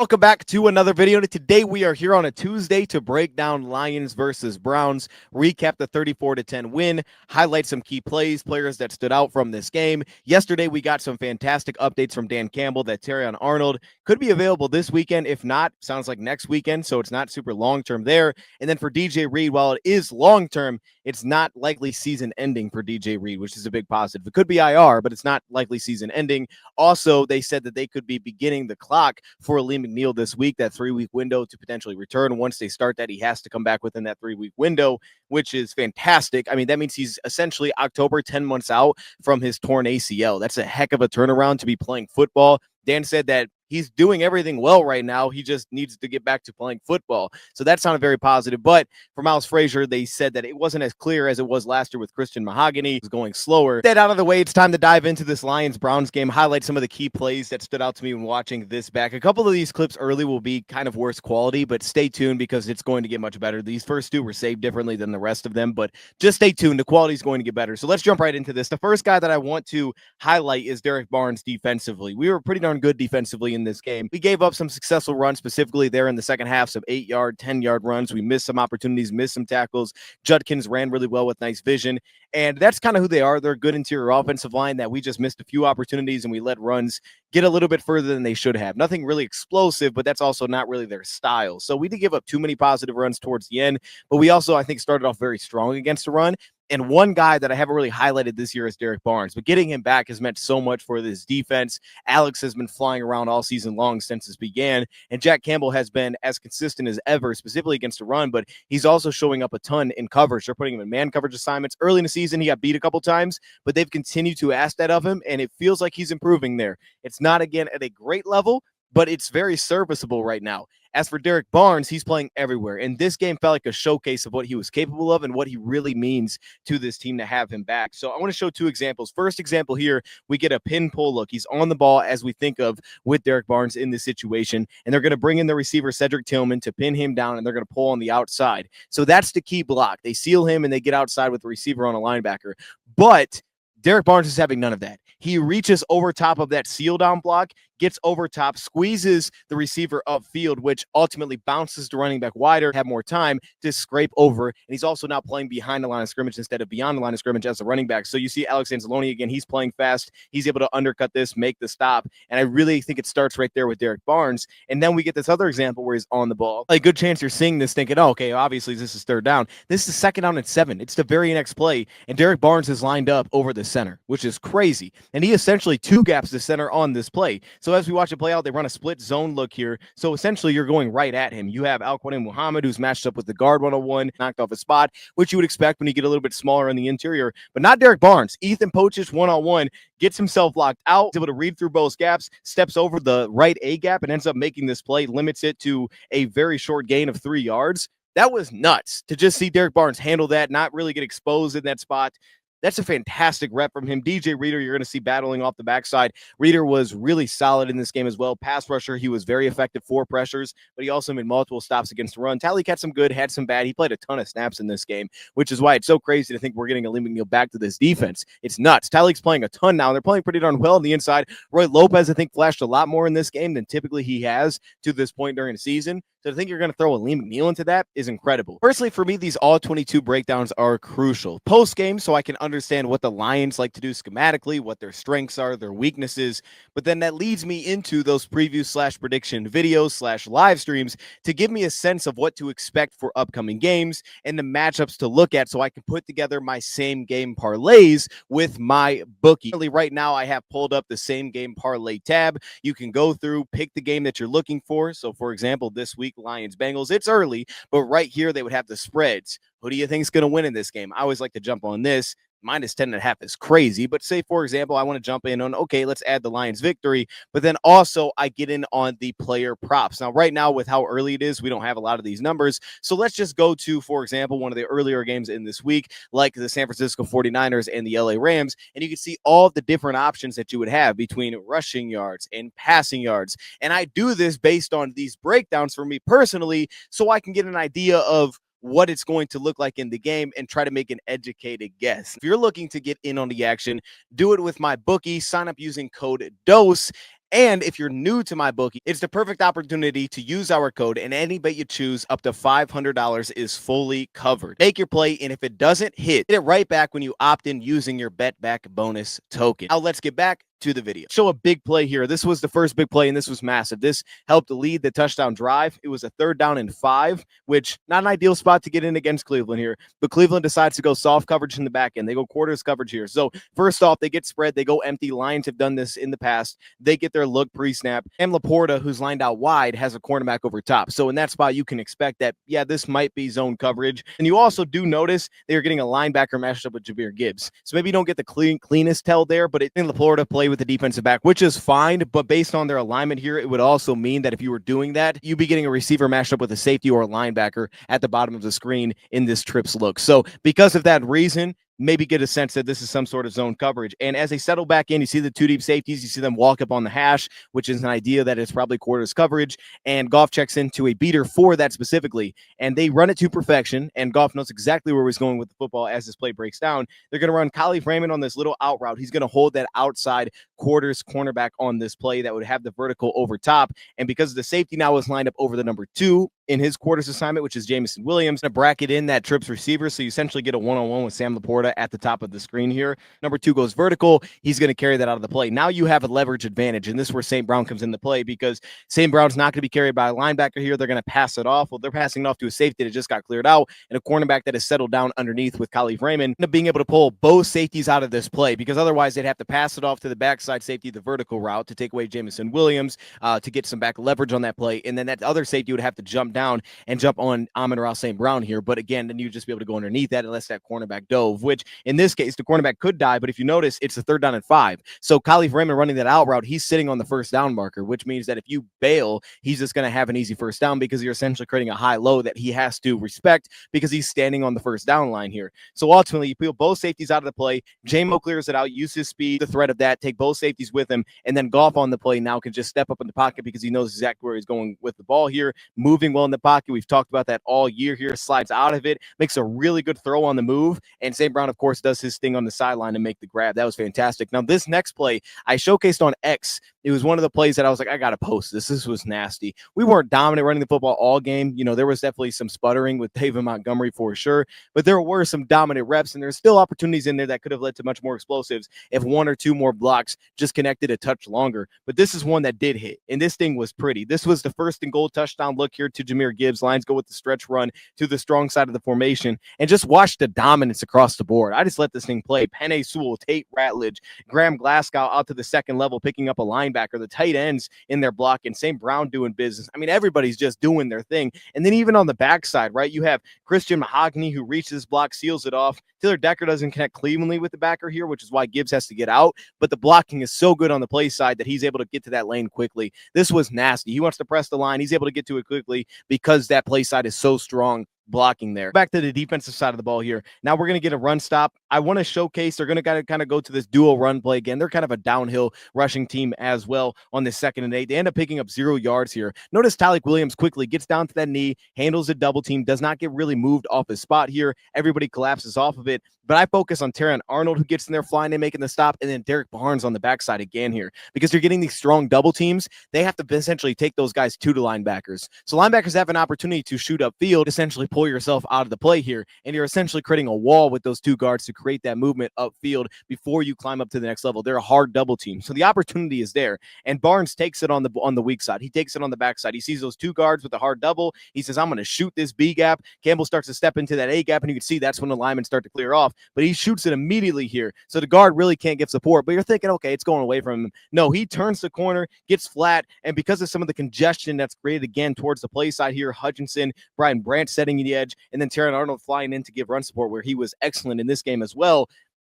Welcome back to another video. Today we are here on a Tuesday to break down Lions versus Browns, recap the 34-10 win, highlight some key plays, players that stood out from this game. Yesterday we got some fantastic updates from Dan Campbell that Terrion Arnold could be available this weekend. If not, sounds like next weekend, so it's not super long-term there. And then for DJ Reed, while it is long-term, it's not likely season ending for DJ Reed, which is a big positive. It could be IR, but it's not likely season ending. Also, they said that they could be beginning the clock for Liam McNeil this week, that 3-week window to potentially return. Once they start that, he has to come back within that 3-week window, which is fantastic. I mean, that means he's essentially October, 10 months out from his torn ACL. That's a heck of a turnaround to be playing football. Dan said that he's doing everything well right now. He just needs to get back to playing football. So that sounded very positive. But for Miles Frazier, they said that it wasn't as clear as it was last year with Christian Mahogany. It was going slower. That out of the way, it's time to dive into this Lions-Browns game, highlight some of the key plays that stood out to me when watching this back. A couple of these clips early will be kind of worse quality, but stay tuned because it's going to get much better. These first two were saved differently than the rest of them, but just stay tuned. The quality is going to get better. So let's jump right into this. The first guy that I want to highlight is Derrick Barnes defensively. We were pretty darn good defensively in this game. We gave up some successful runs, specifically there in the second half, some 8-yard, 10-yard runs. We missed some opportunities, missed some tackles. Judkins ran really well with nice vision, and that's kind of who they are. They're a good interior offensive line that we just missed a few opportunities, and we let runs get a little bit further than they should have. Nothing really explosive, but that's also not really their style. So we did give up too many positive runs towards the end, but we also, I think, started off very strong against the run. And one guy that I haven't really highlighted this year is Derrick Barnes, but getting him back has meant so much for this defense. Alex has been flying around all season long since this began, and Jack Campbell has been as consistent as ever, specifically against the run, but he's also showing up a ton in coverage. They're putting him in man coverage assignments. Early in the season, he got beat a couple times, but they've continued to ask that of him, and it feels like he's improving there. It's not, again, at a great level, but it's very serviceable right now. As for Derrick Barnes, he's playing everywhere, and this game felt like a showcase of what he was capable of and what he really means to this team to have him back. So I want to show two examples. First example here, we get a pin pull look. He's on the ball, as we think of with Derrick Barnes in this situation, and they're going to bring in the receiver, Cedric Tillman, to pin him down, and they're going to pull on the outside. So that's the key block. They seal him, and they get outside with the receiver on a linebacker. But Derrick Barnes is having none of that. He reaches over top of that seal down block, gets over top, squeezes the receiver upfield, which ultimately bounces the running back wider, have more time to scrape over. And he's also now playing behind the line of scrimmage instead of beyond the line of scrimmage as a running back. So you see Alex Anzalone again, he's playing fast. He's able to undercut this, make the stop. And I really think it starts right there with Derrick Barnes. And then we get this other example where he's on the ball. A good chance you're seeing this thinking, oh, okay, obviously this is third down. This is second down and 7. It's the very next play. And Derrick Barnes is lined up over the center, which is crazy. And he essentially two gaps the center on this play. So as we watch it play out, they run a split zone look here. So essentially you're going right at him. You have Alquan Muhammad, who's matched up with the guard 101, knocked off his spot, which you would expect when you get a little bit smaller in the interior, but not Derrick Barnes. Ethan Pochich one-on-one, gets himself locked out, is able to read through both gaps, steps over the right A gap, and ends up making this play, limits it to a very short gain of 3 yards. That was nuts to just see Derrick Barnes handle that, not really get exposed in that spot. That's a fantastic rep from him. DJ Reader, you're going to see battling off the backside. Reader was really solid in this game as well. Pass rusher, he was very effective for pressures, but he also made multiple stops against the run. Tally had some good, had some bad. He played a ton of snaps in this game, which is why it's so crazy to think we're getting a Liam McNeil back to this defense. It's nuts. Tally's playing a ton now. They're playing pretty darn well on the inside. Roy Lopez, I think, flashed a lot more in this game than typically he has to this point during the season. So to think you're going to throw a Liam McNeil into that is incredible. Personally, for me, these all 22 breakdowns are crucial. Post-game, so I can understand what the Lions like to do schematically, what their strengths are, their weaknesses. But then that leads me into those preview/prediction videos/live streams to give me a sense of what to expect for upcoming games and the matchups to look at so I can put together my same game parlays with my bookie. Right now, I have pulled up the same game parlay tab. You can go through, pick the game that you're looking for. So, for example, this week, Lions-Bengals. It's early, but right here they would have the spreads. Who do you think is going to win in this game? I always like to jump on this. Minus 10.5 is crazy, but say, for example, I want to jump in on, okay, let's add the Lions victory, but then also I get in on the player props. Now, right now, with how early it is, we don't have a lot of these numbers, so let's just go to, for example, one of the earlier games in this week, like the San Francisco 49ers and the LA Rams, and you can see all of the different options that you would have between rushing yards and passing yards, and I do this based on these breakdowns for me personally, so I can get an idea of what it's going to look like in the game and try to make an educated guess. If you're looking to get in on the action, do it with my bookie. Sign up using code DOSE. And if you're new to my bookie, it's the perfect opportunity to use our code, and any bet you choose up to $500 is fully covered. Make your play, and if it doesn't hit, get it right back when you opt in using your bet back bonus token. Now let's get back to the video. Show a big play here. This was the first big play, and this was massive. This helped lead the touchdown drive. It was a 3rd down and 5, which not an ideal spot to get in against Cleveland here. But Cleveland decides to go soft coverage in the back end. They go quarters coverage here. So first off, they get spread. They go empty. Lions have done this in the past. They get their look pre-snap. And Laporta, who's lined out wide, has a cornerback over top. So in that spot, you can expect that, yeah, this might be zone coverage. And you also do notice they're getting a linebacker matched up with Jahmyr Gibbs. So maybe you don't get the cleanest tell there, but in Laporta play with the defensive back, which is fine. But based on their alignment here, it would also mean that if you were doing that, you'd be getting a receiver matched up with a safety or a linebacker at the bottom of the screen in this trips look. So because of that reason, maybe get a sense that this is some sort of zone coverage. And as they settle back in, you see the 2 deep safeties, you see them walk up on the hash, which is an idea that it's probably quarters coverage. And Goff checks into a beater for that specifically. And they run it to perfection. And Goff knows exactly where he's going with the football as this play breaks down. They're going to run Khalif Raymond on this little out route. He's going to hold that outside quarters cornerback on this play that would have the vertical over top. And because the safety now is lined up over the number 2 in his quarters assignment, which is Jameson Williams, to bracket in that trips receiver. So you essentially get a one-on-one with Sam Laporta at the top of the screen here. Number 2 goes vertical. He's going to carry that out of the play. Now you have a leverage advantage, and this is where St. Brown comes into play, because St. Brown's not going to be carried by a linebacker here. They're going to pass it off. Well, they're passing it off to a safety that just got cleared out, and a cornerback that is settled down underneath with Khalif Raymond, and being able to pull both safeties out of this play, because otherwise they'd have to pass it off to the backside safety, the vertical route, to take away Jameson Williams, to get some back leverage on that play, and then that other safety would have to jump down and jump on Amon-Ra St. Brown here. But again, then you'd just be able to go underneath that unless that cornerback dove, which in this case, the cornerback could die. But if you notice, it's a 3rd down and 5. So Khalif Raymond running that out route, he's sitting on the 1st down marker, which means that if you bail, he's just going to have an easy 1st down, because you're essentially creating a high low that he has to respect because he's standing on the 1st down line here. So ultimately, you peel both safeties out of the play. J-Mo clears it out, use his speed, the threat of that, take both safeties with him, and then Goff on the play now can just step up in the pocket because he knows exactly where he's going with the ball here, moving well in the pocket. We've talked about that all year here. Slides out of it, makes a really good throw on the move, and St. Brown, of course, does his thing on the sideline to make the grab. That was fantastic. Now, this next play I showcased on X. It was one of the plays that I was like, I got to post this. This was nasty. We weren't dominant running the football all game. You know, there was definitely some sputtering with David Montgomery for sure, but there were some dominant reps, and there's still opportunities in there that could have led to much more explosives if 1 or 2 more blocks just connected a touch longer. But this is one that did hit, and this thing was pretty. This was the 1st and goal touchdown look here to Jahmyr Gibbs. Lions go with the stretch run to the strong side of the formation, and just watch the dominance across the board. I just let this thing play. Penei Sewell, Tate Ratledge, Graham Glasgow out to the 2nd level, picking up a linebacker, the tight ends in their block, and St. Brown doing business. I mean, everybody's just doing their thing. And then even on the backside, right, you have Christian Mahogany who reaches block, seals it off. Taylor Decker doesn't connect cleanly with the backer here, which is why Gibbs has to get out. But the blocking is so good on the play side that he's able to get to that lane quickly. This was nasty. He wants to press the line. He's able to get to it quickly because that play side is so strong blocking there. Back to the defensive side of the ball here. Now we're going to get a run stop. I want to showcase, they're going to kind of go to this dual run play again. They're kind of a downhill rushing team as well on this 2nd and 8. They end up picking up 0 yards here. Notice Tyleik Williams quickly gets down to that knee, handles a double team, does not get really moved off his spot here. Everybody collapses off of it. But I focus on Terran Arnold, who gets in there flying and making the stop, and then Derrick Barnes on the backside again here. Because you're getting these strong double teams, they have to essentially take those guys to the linebackers. So linebackers have an opportunity to shoot upfield, essentially pull yourself out of the play here, and you're essentially creating a wall with those 2 guards to create that movement upfield before you climb up to the next level. They're a hard double team. So the opportunity is there, and Barnes takes it on the weak side. He takes it on the backside. He sees those 2 guards with a hard double. He says, I'm going to shoot this B gap. Campbell starts to step into that A gap, and you can see that's when the linemen start to clear off. But he shoots it immediately here. So the guard really can't give support. But you're thinking, okay, it's going away from him. No, he turns the corner, gets flat, and because of some of the congestion that's created again towards the play side here, Hutchinson, Brian Branch setting the edge, and then Terran Arnold flying in to give run support, where he was excellent in this game as well.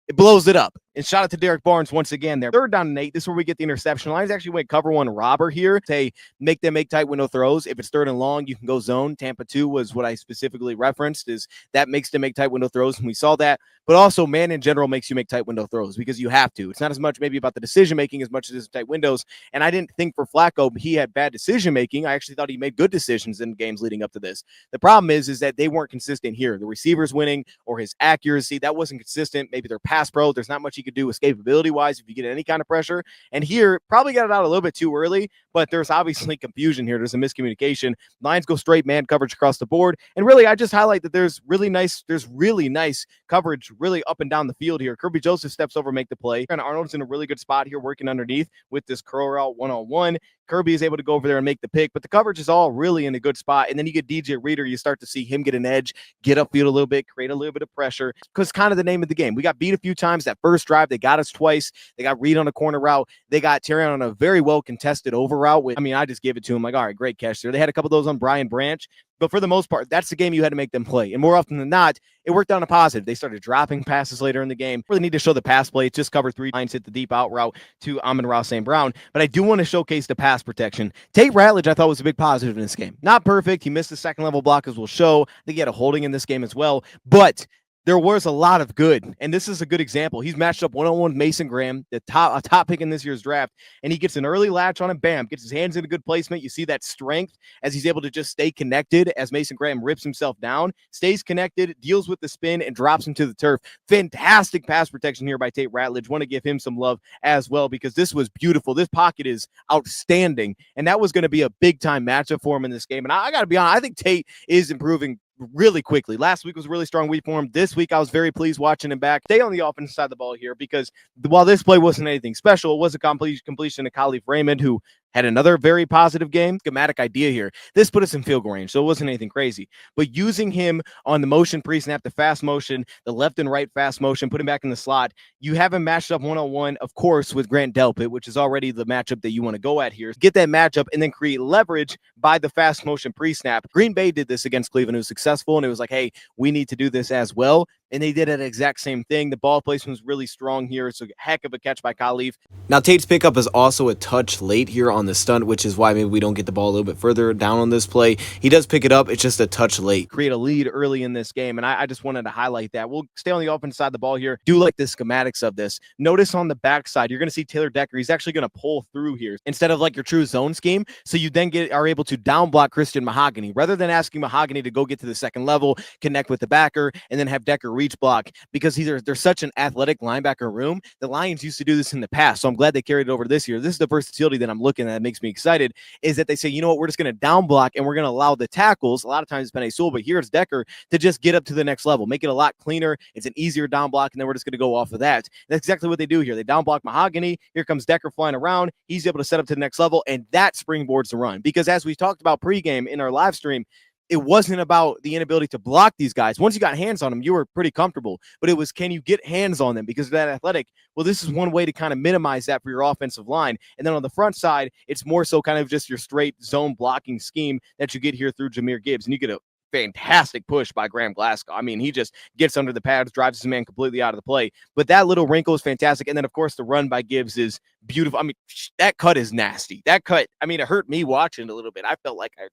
It blows it up. And shout out to Derrick Barnes once again there. 3rd down and 8. This is where we get the interception. Lions actually went cover 1 robber here. Say, make them make tight window throws. If it's 3rd and long, you can go zone. Tampa 2 was what I specifically referenced, is that makes them make tight window throws, and we saw that. But also, man in general makes you make tight window throws because you have to. It's not as much maybe about the decision-making as much as it's tight windows. And I didn't think for Flacco he had bad decision-making. I actually thought he made good decisions in games leading up to this. The problem is that they weren't consistent here. The receivers winning or his accuracy, that wasn't consistent. Maybe they're pass pro. There's not much he could do escapability-wise if you get any kind of pressure. And here, probably got it out a little bit too early, but there's obviously confusion here. There's a miscommunication. Lions go straight man coverage across the board. And really, I just highlight that there's really nice coverage really up and down the field here. Kirby Joseph steps over, make the play. And Arnold's in a really good spot here working underneath with this curl route one-on-one. Kirby is able to go over there and make the pick, but the coverage is all really in a good spot. And then you get DJ Reader, you start to see him get an edge, get upfield a little bit, create a little bit of pressure, because kind of the name of the game. We got beat a few times. That first drive, they got us twice. They got Reed on a corner route. They got Terry on a very well contested over route. I just gave it to him like, all right, great catch there. They had a couple of those on Brian Branch. But for the most part, that's the game you had to make them play. And more often than not, it worked out a positive. They started dropping passes later in the game. Really need to show the pass play. Just cover 3 lines, hit the deep out route to Amon-Ra St. Brown. But I do want to showcase the pass protection. Tate Ratledge, I thought, was a big positive in this game. Not perfect. He missed the second level block, as we'll show. I think he had a holding in this game as well. But there was a lot of good, and this is a good example. He's matched up one-on-one with Mason Graham, a top pick in this year's draft, and he gets an early latch on him, bam, gets his hands in a good placement. You see that strength as he's able to just stay connected as Mason Graham rips himself down, stays connected, deals with the spin, and drops him to the turf. Fantastic pass protection here by Tate Ratledge. Want to give him some love as well because this was beautiful. This pocket is outstanding, and that was going to be a big-time matchup for him in this game. And I got to be honest, I think Tate is improving really quickly. Last week was a really strong week for him. This week, I was very pleased watching him back. Stay on the offensive side of the ball here because while this play wasn't anything special, it was a completion to Khalif Raymond, who had another very positive game. Schematic idea here. This put us in field goal range, so it wasn't anything crazy. But using him on the motion pre-snap, the fast motion, the left and right fast motion, put him back in the slot, you have him matched up one-on-one, of course, with Grant Delpit, which is already the matchup that you want to go at here. Get that matchup and then create leverage by the fast motion pre-snap. Green Bay did this against Cleveland. It was successful, and it was like, hey, we need to do this as well. And they did an exact same thing. The ball placement was really strong here. It's a heck of a catch by Khalif. Now, Tate's pickup is also a touch late here on the stunt, which is why maybe we don't get the ball a little bit further down on this play. He does pick it up. It's just a touch late. Create a lead early in this game, and I just wanted to highlight that. We'll stay on the offense side of the ball here. Do like the schematics of this. Notice on the backside, you're going to see Taylor Decker. He's actually going to pull through here instead of like your true zone scheme. So you then are able to down block Christian Mahogany rather than asking Mahogany to go get to the second level, connect with the backer, and then have Decker reach block. Because they're such an athletic linebacker room. The Lions used to do this in the past, so I'm glad they carried it over this year. This is the versatility that I'm looking at that makes me excited, is that they say, you know what, we're just going to down block and we're going to allow the tackles, a lot of times it's Penei Sewell, but here it's Decker, to just get up to the next level, make it a lot cleaner. It's an easier down block, and then we're just going to go off of that. That's exactly what they do here. They down block Mahogany. Here comes Decker flying around. He's able to set up to the next level, and that springboards the run. Because as we talked about pregame in our live stream, it wasn't about the inability to block these guys. Once you got hands on them, you were pretty comfortable. But it was, can you get hands on them because of that athletic? Well, this is one way to kind of minimize that for your offensive line. And then on the front side, it's more so kind of just your straight zone blocking scheme that you get here through Jahmyr Gibbs. And you get a fantastic push by Graham Glasgow. I mean, he just gets under the pads, drives his man completely out of the play. But that little wrinkle is fantastic. And then, of course, the run by Gibbs is beautiful. I mean, that cut is nasty. That cut, I mean, it hurt me watching a little bit. I felt like I,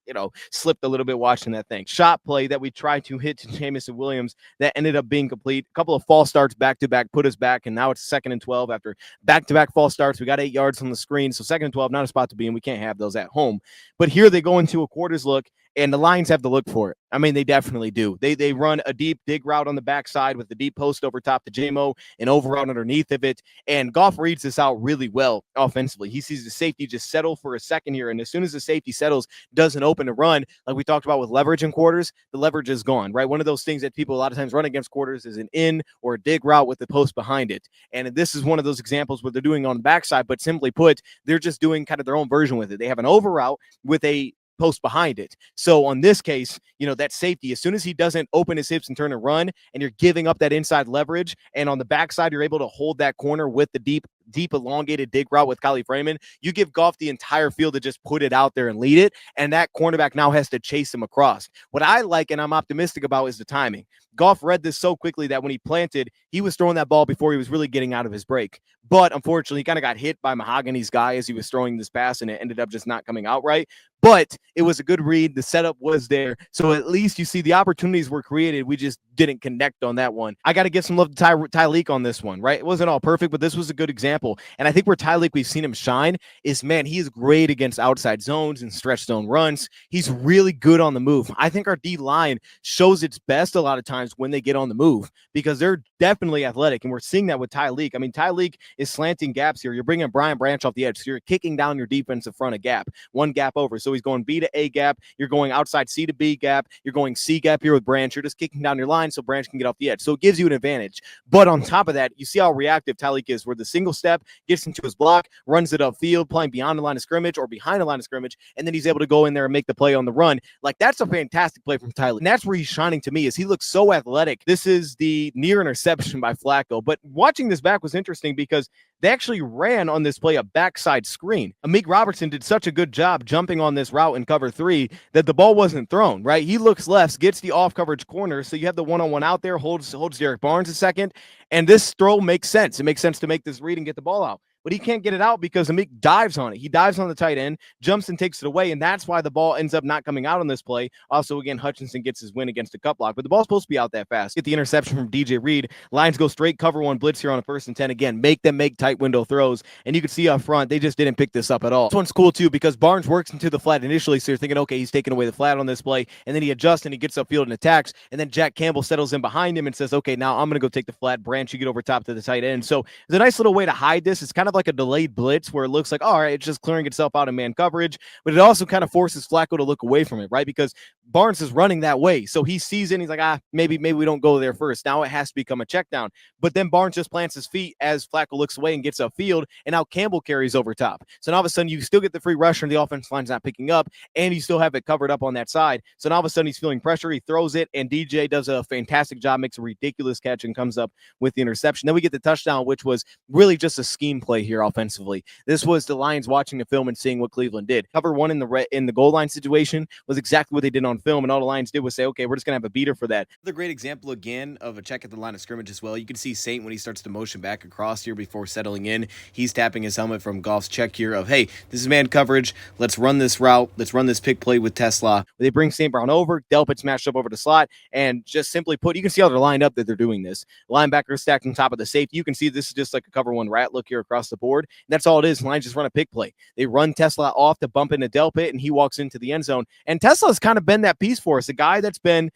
slipped a little bit watching that thing. Shot play that we tried to hit to Jamison Williams that ended up being complete. A couple of false starts back-to-back put us back, and now it's 2nd and 12 after back-to-back false starts. We got 8 yards on the screen, so 2nd and 12, not a spot to be in. We can't have those at home. But here they go into a quarters look, and the Lions have to look for it. I mean, they definitely do. They run a deep dig route on the backside with the deep post over top to JMO and over out underneath of it. And Goff reads this out really well offensively. He sees the safety just settle for a second here. And as soon as the safety settles, doesn't open to run, like we talked about with leverage in quarters, the leverage is gone, right? One of those things that people a lot of times run against quarters is an in or a dig route with the post behind it. And this is one of those examples where they're doing on the backside, but simply put, they're just doing kind of their own version with it. They have an over route with a post behind it. So on this case, that safety, as soon as he doesn't open his hips and turn and run, and you're giving up that inside leverage, and on the backside, you're able to hold that corner with the deep elongated dig route with Khalif Raymond, you give Goff the entire field to just put it out there and lead it, and that cornerback now has to chase him across. What I like and I'm optimistic about is the timing. Goff read this so quickly that when he planted, he was throwing that ball before he was really getting out of his break. But unfortunately, he kind of got hit by Mahogany's guy as he was throwing this pass, and it ended up just not coming out right. But it was a good read. The setup was there. So at least you see the opportunities were created. We just didn't connect on that one. I got to give some love to Tyleek on this one, right? It wasn't all perfect, but this was a good example. And I think where Tyleek, we've seen him shine is, man, he is great against outside zones and stretch zone runs. He's really good on the move. I think our D line shows its best a lot of times when they get on the move because they're definitely athletic, and we're seeing that with Tyreek. I mean, Tyreek is slanting gaps here. You're bringing Brian Branch off the edge, so you're kicking down your defensive front a gap, one gap over. So he's going B to A gap. You're going outside C to B gap. You're going C gap here with Branch. You're just kicking down your line so Branch can get off the edge. So it gives you an advantage. But on top of that, you see how reactive Tyreek is, where the single step gets into his block, runs it upfield, playing beyond the line of scrimmage or behind the line of scrimmage, and then he's able to go in there and make the play on the run. Like, that's a fantastic play from Tyreek. And that's where he's shining to me, is he looks so athletic. This is the near interception by Flacco. But watching this back was interesting because they actually ran on this play a backside screen. Amik Robertson did such a good job jumping on this route in cover 3 that the ball wasn't thrown, right? He looks left, gets the off coverage corner. So you have the one-on-one out there, holds Derrick Barnes a second. And this throw makes sense. It makes sense to make this read and get the ball out. But he can't get it out because Amik dives on it. He dives on the tight end, jumps and takes it away, and that's why the ball ends up not coming out on this play. Also, again, Hutchinson gets his win against a cut block, but the ball's supposed to be out that fast. Get the interception from DJ Reed. Lions go straight cover 1 blitz here on a 1st and 10. Again, make them make tight window throws, and you can see up front, they just didn't pick this up at all. This one's cool, too, because Barnes works into the flat initially, so you're thinking, okay, he's taking away the flat on this play, and then he adjusts and he gets upfield and attacks, and then Jack Campbell settles in behind him and says, okay, now I'm going to go take the flat. Branch, you get over top to the tight end. So it's a nice little way to hide this. It's kind of like a delayed blitz, where it looks like, all right, it's just clearing itself out in man coverage, but it also kind of forces Flacco to look away from it, right? Because Barnes is running that way. So he sees it and he's like, maybe we don't go there first. Now it has to become a check down. But then Barnes just plants his feet as Flacco looks away and gets upfield, and now Campbell carries over top. So now all of a sudden you still get the free rusher and the offensive line's not picking up, and you still have it covered up on that side. So now all of a sudden he's feeling pressure. He throws it, and DJ does a fantastic job, makes a ridiculous catch, and comes up with the interception. Then we get the touchdown, which was really just a scheme play here offensively. This was the Lions watching the film and seeing what Cleveland did. Cover 1 in the goal line situation was exactly what they did on film, and all the Lions did was say, okay, we're just going to have a beater for that. Another great example, again, of a check at the line of scrimmage as well. You can see Saint when he starts to motion back across here before settling in. He's tapping his helmet from Goff's check here of, hey, this is man coverage. Let's run this route. Let's run this pick play with Tesla. They bring St. Brown over. Delpit's matched up over the slot, and just simply put, you can see how they're lined up that they're doing this. Linebacker stacked on top of the safety. You can see this is just like a cover 1 rat look here across the board. And that's all it is. Lions just run a pick play. They run Tesla off to bump into Delpit, and he walks into the end zone. And Tesla's kind of been that piece for us, a guy that's been,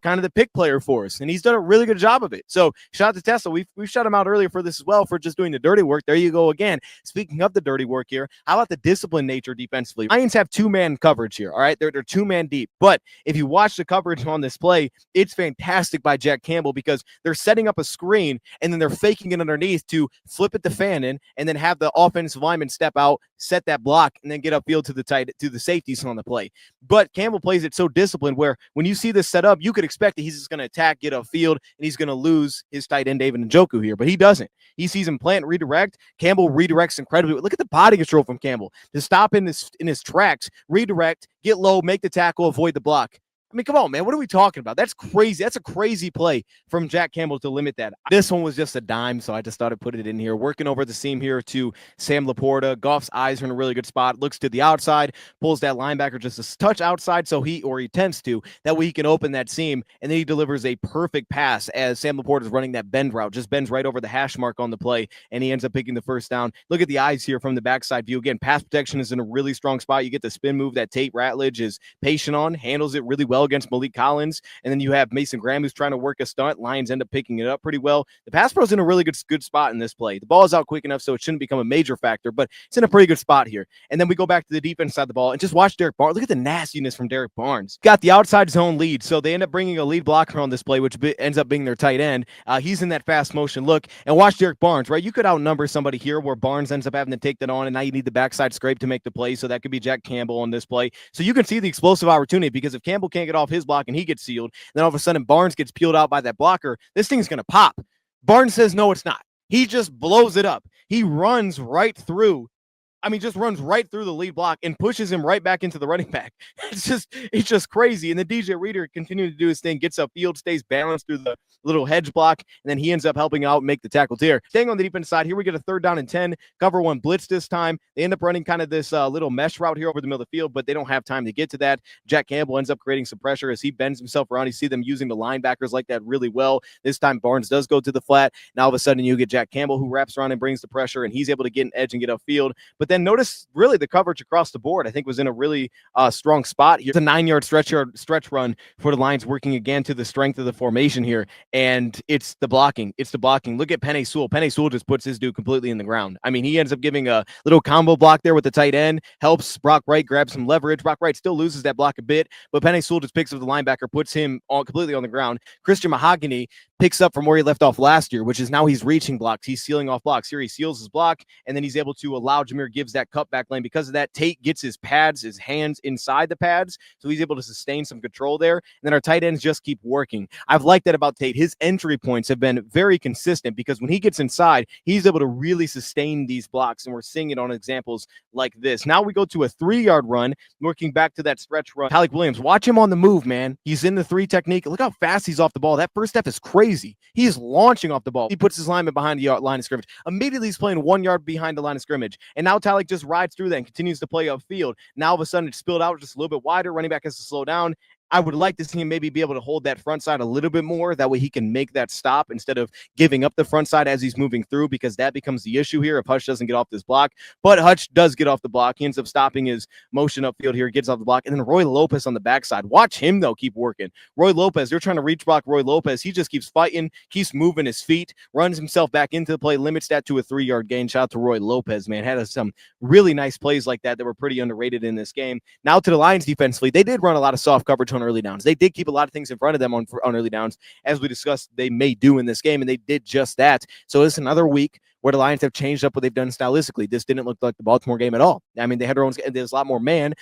kind of the pick player for us, and he's done a really good job of it. So shout out to Tesla. We've shut him out earlier for this as well, for just doing the dirty work. There you go again. Speaking of the dirty work here, how about the discipline nature defensively? Lions have 2-man coverage here, all right? They're 2-man deep. But if you watch the coverage on this play, it's fantastic by Jack Campbell, because they're setting up a screen, and then they're faking it underneath to flip it to Fannin, and then have the offensive lineman step out, set that block, and then get upfield to the safeties on the play. But Campbell plays it so disciplined, where when you see this set up, you could expect that he's just going to attack, get upfield, and he's going to lose his tight end David Njoku here. But he doesn't. He sees him plant, redirect. Campbell redirects incredibly. Look at the body control from Campbell to stop in his tracks, redirect, get low, make the tackle, avoid the block. I mean, come on, man. What are we talking about? That's crazy. That's a crazy play from Jack Campbell to limit that. This one was just a dime, so I just thought I'd put it in here. Working over the seam here to Sam Laporta. Goff's eyes are in a really good spot. Looks to the outside, pulls that linebacker just a touch outside, so he attempts to. That way he can open that seam, and then he delivers a perfect pass as Sam Laporta is running that bend route. Just bends right over the hash mark on the play, and he ends up picking the first down. Look at the eyes here from the backside view. Again, pass protection is in a really strong spot. You get the spin move that Tate Ratledge is patient on, handles it really well against Malik Collins, and then you have Mason Graham who's trying to work a stunt. Lions end up picking it up pretty well. The pass pro's in a really good spot in this play. The ball is out quick enough, so it shouldn't become a major factor, but it's in a pretty good spot here. And then we go back to the defense side of the ball and just watch Derrick Barnes. Look at the nastiness from Derrick Barnes. Got the outside zone lead, so they end up bringing a lead blocker on this play, which ends up being their tight end. He's in that fast motion look, and watch Derrick Barnes, right? You could outnumber somebody here where Barnes ends up having to take that on, and now you need the backside scrape to make the play, so that could be Jack Campbell on this play. So you can see the explosive opportunity, because if Campbell can't get off his block and he gets sealed, then all of a sudden Barnes gets peeled out by that blocker, this thing's going to pop. Barnes says, no, it's not. He just blows it up. He runs right through. Just runs right through the lead block and pushes him right back into the running back. It's just crazy. And then DJ Reader continuing to do his thing, gets upfield, stays balanced through the little hedge block, and then he ends up helping out and make the tackle there. Staying on the defense side, here we get a 3rd down and 10, cover 1 blitz this time. They end up running kind of this little mesh route here over the middle of the field, but they don't have time to get to that. Jack Campbell ends up creating some pressure as he bends himself around. You see them using the linebackers like that really well. This time Barnes does go to the flat. Now all of a sudden you get Jack Campbell who wraps around and brings the pressure, and he's able to get an edge and get upfield. But then then notice really the coverage across the board, I think, was in a really strong spot here. It's a 9-yard stretch run for the Lions, working again to the strength of the formation here. And it's the blocking. It's the blocking. Look at Penei Sewell. Penei Sewell just puts his dude completely in the ground. I mean, he ends up giving a little combo block there with the tight end, helps Brock Wright grab some leverage. Brock Wright still loses that block a bit, but Penei Sewell just picks up the linebacker, puts him completely on the ground. Christian Mahogany picks up from where he left off last year, which is now he's reaching blocks. He's sealing off blocks. Here he seals his block, and then he's able to allow Jahmyr Gibbs that cutback lane. Because of that, Tate gets his pads, his hands inside the pads, so he's able to sustain some control there. And then our tight ends just keep working. I've liked that about Tate. His entry points have been very consistent because when he gets inside, he's able to really sustain these blocks, and we're seeing it on examples like this. Now we go to a 3-yard run, working back to that stretch run. Malik Williams, watch him on the move, man. He's in the 3 technique. Look how fast he's off the ball. That first step is crazy. He is launching off the ball. He puts his lineman behind the line of scrimmage. Immediately, he's playing 1 yard behind the line of scrimmage. And now Malik just rides through that and continues to play upfield. Now, all of a sudden, it's spilled out just a little bit wider. Running back has to slow down. I would like to see him maybe be able to hold that front side a little bit more. That way he can make that stop instead of giving up the front side as he's moving through, because that becomes the issue here if Hutch doesn't get off this block. But Hutch does get off the block. He ends up stopping his motion upfield here, gets off the block. And then Roy Lopez on the backside. Watch him, though, keep working. Roy Lopez, they're trying to reach block Roy Lopez. He just keeps fighting, keeps moving his feet, runs himself back into the play, limits that to a 3-yard gain. Shout out to Roy Lopez, man. Had some really nice plays like that were pretty underrated in this game. Now to the Lions defensively, they did run a lot of soft coverage on early downs. They did keep a lot of things in front of them on early downs, as we discussed they may do in this game, and they did just that. So it's another week where the Lions have changed up what they've done stylistically. This didn't look like the Baltimore game at all. I mean, they had their own. There's a lot more man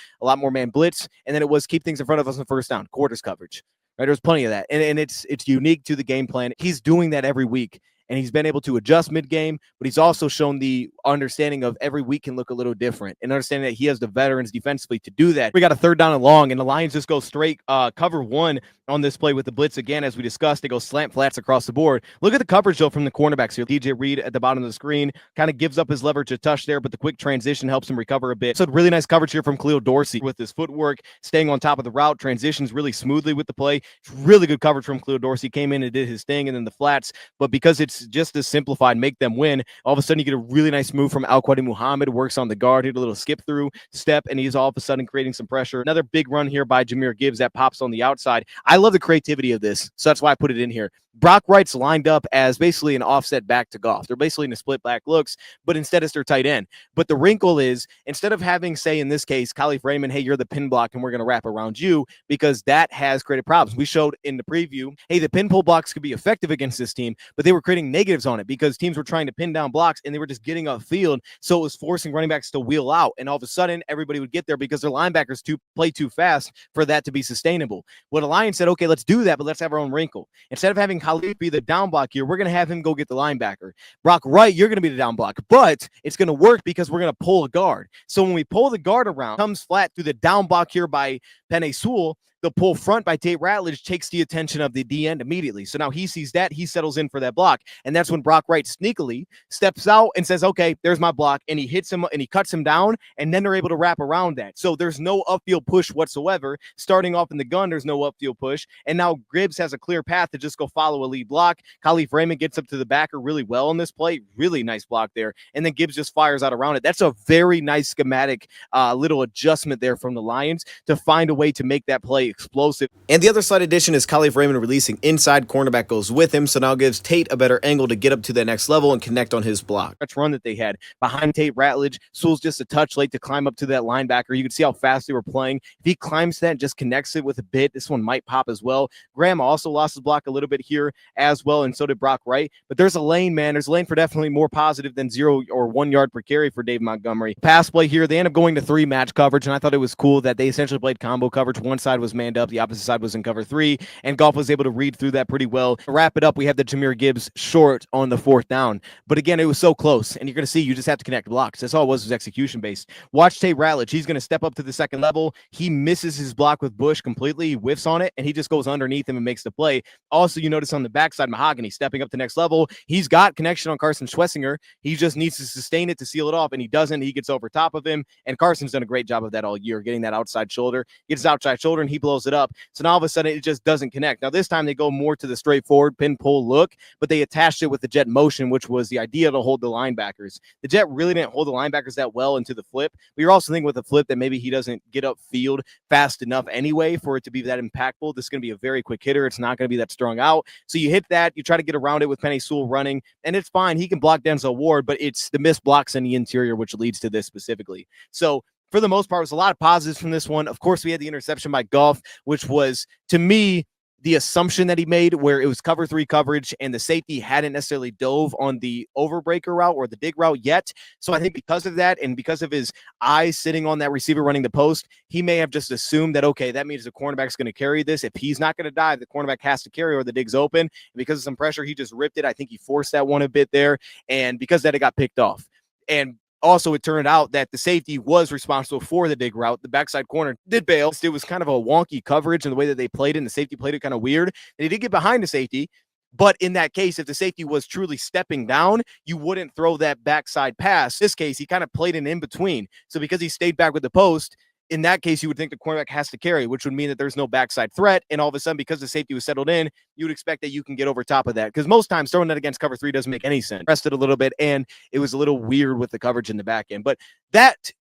blitz, and then it was keep things in front of us on first down, quarters coverage. Right, there's plenty of that, and it's unique to the game plan. He's doing that every week. And he's been able to adjust mid-game, but he's also shown the understanding of every week can look a little different, and understanding that he has the veterans defensively to do that. We got a 3rd down and long, and the Lions just go straight cover 1 on this play with the blitz again. As we discussed, they go slant flats across the board. Look at the coverage, though, from the cornerbacks here. DJ Reed at the bottom of the screen kind of gives up his leverage a touch there, but the quick transition helps him recover a bit. So really nice coverage here from Khalil Dorsey with his footwork, staying on top of the route, transitions really smoothly with the play. It's really good coverage from Khalil Dorsey. Came in and did his thing, and then the flats, but because it's just as simple, make them win. All of a sudden, you get a really nice move from Al-Quadi Muhammad, works on the guard, hit a little skip through step, and he's all of a sudden creating some pressure. Another big run here by Jahmyr Gibbs that pops on the outside. I love the creativity of this, so that's why I put it in here. Brock Wright's lined up as basically an offset back to Goff. They're basically in a split back looks, but instead it's their tight end. But the wrinkle is, instead of having, say, in this case, Khalif Raymond, hey, you're the pin block and we're going to wrap around you, because that has created problems. We showed in the preview, hey, the pin pull blocks could be effective against this team, but they were creating negatives on it because teams were trying to pin down blocks and they were just getting upfield. So it was forcing running backs to wheel out. And all of a sudden, everybody would get there because their linebackers play too fast for that to be sustainable. Well, the Lions said, okay, let's do that, but let's have our own wrinkle. Instead of having Khalif be the down block here, we're going to have him go get the linebacker. Brock Wright, you're going to be the down block, but it's going to work because we're going to pull a guard. So when we pull the guard around, comes flat through the down block here by Penei Sewell, the pull front by Tate Ratledge takes the attention of the D end immediately. So now he sees that, he settles in for that block. And that's when Brock Wright sneakily steps out and says, okay, there's my block. And he hits him and he cuts him down. And then they're able to wrap around that. So there's no upfield push whatsoever. Starting off in the gun, there's no upfield push. And now Gibbs has a clear path to just go follow a lead block. Khalif Raymond gets up to the backer really well on this play. Really nice block there. And then Gibbs just fires out around it. That's a very nice schematic little adjustment there from the Lions to find a way to make that play explosive. And the other slight addition is Khalif Raymond releasing inside, cornerback goes with him, so now gives Tate a better angle to get up to the next level and connect on his block. That's run that they had behind Tate Ratledge. Sewell's just a touch late to climb up to that linebacker. You can see how fast they were playing. If he climbs that and just connects it with a bit, this one might pop as well. Graham also lost his block a little bit here as well, and so did Brock Wright. But there's a lane, man. There's a lane for definitely more positive than 0 or 1 yard per carry for Dave Montgomery. Pass play here, they end up going to 3 match coverage, and I thought it was cool that they essentially played combo coverage. One side was manned up, the opposite side was in cover 3, and Goff was able to read through that pretty well. To wrap it up, we have the Jahmyr Gibbs short on the 4th down. But again, it was so close, and you're going to see you just have to connect blocks. That's all it was execution based. Watch Tate Ratledge. He's going to step up to the 2nd level. He misses his block with Bush completely. He whiffs on it, and he just goes underneath him and makes the play. Also, you notice on the backside, Mahogany stepping up to the next level. He's got connection on Carson Schwessinger. He just needs to sustain it to seal it off, and he doesn't. He gets over top of him, and Carson's done a great job of that all year, getting that outside shoulder. Gets his outside shoulder, and he blows it up. So now all of a sudden, it just doesn't connect. Now, this time they go more to the straightforward pin pull look, but they attack patched it with the jet motion, which was the idea to hold the linebackers. The jet really didn't hold the linebackers that well into the flip. But you're also thinking with the flip that maybe he doesn't get upfield fast enough anyway for it to be that impactful. This is going to be a very quick hitter. It's not going to be that strung out. So you hit that, you try to get around it with Penei Sewell running, and it's fine. He can block Denzel Ward, but it's the missed blocks in the interior which leads to this specifically. So for the most part, it was a lot of positives from this one. Of course, we had the interception by Goff, which was, to me, the assumption that he made where it was cover 3 coverage and the safety hadn't necessarily dove on the overbreaker route or the dig route yet. So I think because of that and because of his eyes sitting on that receiver running the post, he may have just assumed that, okay, that means the cornerback's going to carry this. If he's not going to dive, the cornerback has to carry or the dig's open. And because of some pressure, he just ripped it. I think he forced that one a bit there. And because of that, it got picked off. And also, it turned out that the safety was responsible for the dig route. The backside corner did bail. It was kind of a wonky coverage in the way that they played it, and the safety played it kind of weird. They did get behind the safety, but in that case, if the safety was truly stepping down, you wouldn't throw that backside pass. In this case, he kind of played an in-between. So because he stayed back with the post, in that case, you would think the cornerback has to carry, which would mean that there's no backside threat. And all of a sudden, because the safety was settled in, you would expect that you can get over top of that. Because most times throwing that against cover 3 doesn't make any sense. Rested a little bit, and it was a little weird with the coverage in the back end. But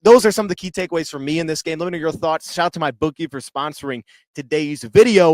those are some of the key takeaways for me in this game. Let me know your thoughts. Shout out to my bookie for sponsoring today's video.